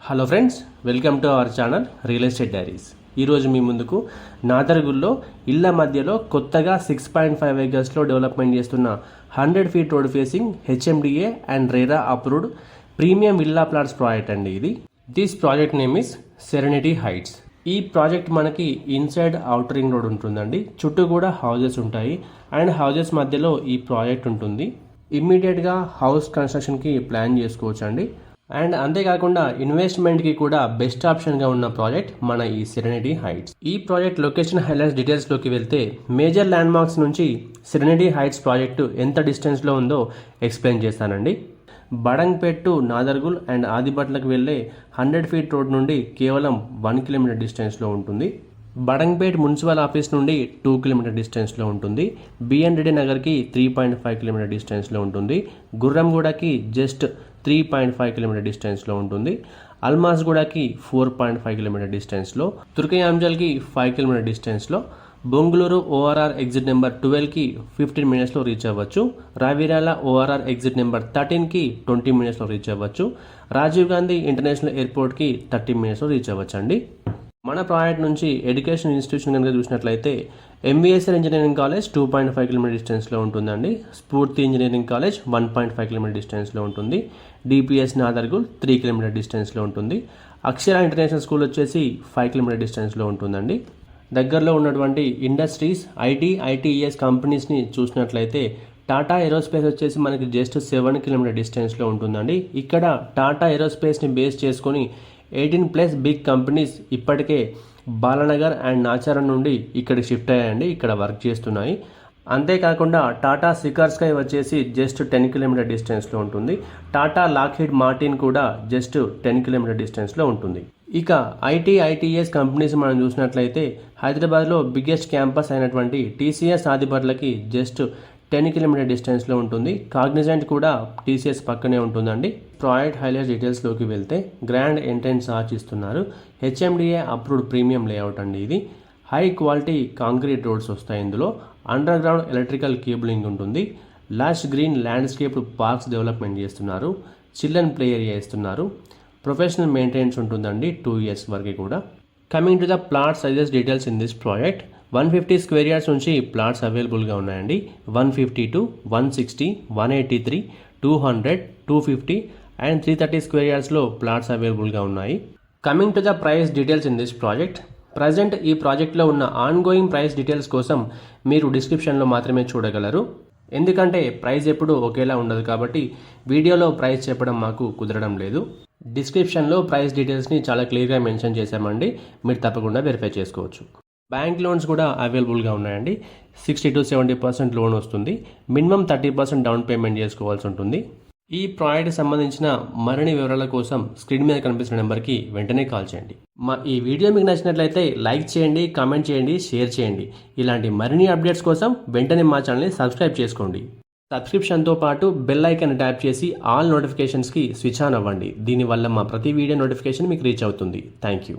Hello friends, welcome to our channel real estate diaries. ఈరోజు మీ ముందుకు నాదర్గుల్లో ఇళ్ల మధ్యలో కొత్తగా 6.5 ఏకర్స్లో డెవలప్మెంట్ చేస్తున్న 100 feet road facing HMDA and RERA approved premium villa plots project అండి ఇది. This project name is serenity heights. ఈ ప్రాజెక్ట్ మనకి ఇన్సైడ్ అవుటర్ రింగ్ రోడ్ ఉంటుందండి. చుట్టూ కూడా హౌజెస్ ఉంటాయి అండ్ హౌజెస్ మధ్యలో ఈ ప్రాజెక్ట్ ఉంటుంది. ఇమ్మీడియట్గా హౌస్ కన్స్ట్రక్షన్కి ప్లాన్ చేసుకోవచ్చు అండి. అండ్ అంతేకాకుండా ఇన్వెస్ట్మెంట్కి కూడా బెస్ట్ ఆప్షన్గా ఉన్న ప్రాజెక్ట్ మన ఈ సెరెనిటీ హైట్స్. ఈ ప్రాజెక్ట్ లొకేషన్ హైలైట్స్ డీటెయిల్స్లోకి వెళ్తే మేజర్ ల్యాండ్ మార్క్స్ నుంచి సెరెనిటీ హైట్స్ ప్రాజెక్టు ఎంత డిస్టెన్స్లో ఉందో ఎక్స్ప్లెయిన్ చేస్తానండి. బడంగ్పేట్ టు నాదర్గుల్ అండ్ ఆదిబట్లకు వెళ్ళే 100 ఫీట్ రోడ్ నుండి కేవలం 1 కిలోమీటర్ డిస్టెన్స్లో ఉంటుంది. బడంగ్పేట్ మున్సిపల్ ఆఫీస్ నుండి 2 కిలోమీటర్ డిస్టెన్స్లో ఉంటుంది. బిఎన్ రెడ్డి నగర్కి 3.5 కిలోమీటర్ డిస్టెన్స్లో ఉంటుంది. గుర్రంగూడకి జస్ట్ 3.5 కిలోమీటర్ డిస్టెన్స్లో ఉంటుంది. అల్మాస్గూడకి 4.5 కిలోమీటర్ డిస్టెన్స్లో, తుర్కయాంజల్కి 5 కిలోమీటర్ డిస్టెన్స్లో, బొంగుళూరు ఓఆర్ఆర్ ఎగ్జిట్ నెంబర్ 12కి 15 మినిట్స్లో రీచ్ అవ్వచ్చు. రావిరాల ఓఆర్ఆర్ ఎగ్జిట్ నెంబర్ 13కి 20 మినిట్స్లో రీచ్ అవ్వచ్చు. రాజీవ్ గాంధీ ఇంటర్నేషనల్ ఎయిర్పోర్ట్కి 30 మినిట్స్లో రీచ్ అవ్వచ్చు అండి. మన ప్రాజెక్ట్ నుంచి ఎడ్యుకేషన్ ఇన్స్టిట్యూషన్ కనుక చూసినట్లయితే ఎంబీఎస్ఆర్ ఇంజనీరింగ్ కాలేజ్ 2.5 కిలోమీటర్ డిస్టెన్స్లో ఉంటుందండి. స్ఫూర్తి ఇంజనీరింగ్ కాలేజ్ 1.5 కిలోమీటర్ డిస్టెన్స్లో ఉంటుంది. డిపిఎస్ నాదర్గుల్ 3 కిలోమీటర్ డిస్టెన్స్లో ఉంటుంది. అక్షర ఇంటర్నేషనల్ స్కూల్ వచ్చేసి 5 కిలోమీటర్ డిస్టెన్స్లో ఉంటుందండి. దగ్గరలో ఉన్నటువంటి ఇండస్ట్రీస్ ఐటీఈఎస్ కంపెనీస్ని చూసినట్లయితే టాటా ఏరోస్పేస్ వచ్చేసి మనకి జస్ట్ 7 కిలోమీటర్ డిస్టెన్స్లో ఉంటుందండి. ఇక్కడ టాటా ఏరోస్పేస్ని బేస్ చేసుకొని 18+ బిగ్ కంపెనీస్ ఇప్పటికే బాలనగర్ అండ్ నాచారం నుండి ఇక్కడికి షిఫ్ట్ అయ్యాయండి. ఇక్కడ వర్క్ చేస్తున్నాయి. అంతేకాకుండా టాటా సికార్ స్కై వచ్చేసి జస్ట్ 10 కిలోమీటర్ డిస్టెన్స్లో ఉంటుంది. టాటా లాక్హీడ్ మార్టిన్ కూడా జస్ట్ 10 కిలోమీటర్ డిస్టెన్స్లో ఉంటుంది. ఇక ఐటీఎస్ కంపెనీస్ మనం చూసినట్లయితే హైదరాబాద్లో బిగ్గెస్ట్ క్యాంపస్ అయినటువంటి టీసీఎస్ ఆదిబట్లకి జస్ట్ 10 కిలోమీటర్ డిస్టెన్స్లో ఉంటుంది. కాగ్నిజెంట్ కూడా టీసీఎస్ పక్కనే ఉంటుందండి. ప్రాజెక్ట్ హైలైట్స్ డీటెయిల్స్లోకి వెళ్తే గ్రాండ్ ఎంట్రన్స్ ఆర్చ్ ఇస్తున్నారు. హెచ్ఎండిఏ అప్రూవ్డ్ ప్రీమియం లేఅవుట్ అండి ఇది. హై క్వాలిటీ కాంక్రీట్ రోడ్స్ వస్తాయి. ఇందులో అండర్ గ్రౌండ్ ఎలక్ట్రికల్ కేబులింగ్ ఉంటుంది. Lash green landscape parks development చేస్తున్నారు. చిల్డ్రన్ ప్లే ఏరియా ఇస్తున్నారు. ప్రొఫెషనల్ మెయింటెనెన్స్ ఉంటుందండి 2 years వరకు కూడా. Coming to the plot sizes details in this project, 150 square yards నుంచి ప్లాట్స్ అవైలబుల్గా ఉన్నాయండి. 152, 160, 183, 200, 250 అండ్ 330 స్క్వేర్ యార్డ్స్లో ప్లాట్స్ అవైలబుల్గా ఉన్నాయి. Coming to the price details in this project, present ఈ ప్రాజెక్ట్లో ఉన్న ఆన్గోయింగ్ ప్రైస్ డీటెయిల్స్ కోసం మీరు డిస్క్రిప్షన్లో మాత్రమే చూడగలరు. ఎందుకంటే ప్రైస్ ఎప్పుడు ఒకేలా ఉండదు కాబట్టి వీడియోలో ప్రైస్ చెప్పడం మాకు కుదరడం లేదు. డిస్క్రిప్షన్లో ప్రైస్ డీటెయిల్స్ని చాలా క్లియర్గా మెన్షన్ చేశామండి. మీరు తప్పకుండా వెరిఫై చేసుకోవచ్చు. బ్యాంక్ లోన్స్ కూడా అవైలబుల్గా ఉన్నాయండి. 60-70% లోన్ వస్తుంది. మినిమం 30% డౌన్ పేమెంట్ చేసుకోవాల్సి ఉంటుంది. ఈ ప్రాజెక్ట్కి సంబంధించిన మరిన్ని వివరాల కోసం స్క్రీన్ మీద కనిపిస్తున్న నెంబర్కి వెంటనే కాల్ చేయండి. మా ఈ వీడియో మీకు నచ్చినట్లయితే లైక్ చేయండి, కామెంట్ చేయండి, షేర్ చేయండి. ఇలాంటి మరిన్ని అప్డేట్స్ కోసం వెంటనే మా ఛానల్ని సబ్స్క్రైబ్ చేసుకోండి. సబ్స్క్రిప్షన్తో పాటు బెల్ ఐకాన్ ట్యాప్ చేసి ఆల్ నోటిఫికేషన్స్కి స్విచ్ ఆన్ అవ్వండి. దీనివల్ల మా ప్రతి వీడియో నోటిఫికేషన్ మీకు రీచ్ అవుతుంది. Thank you.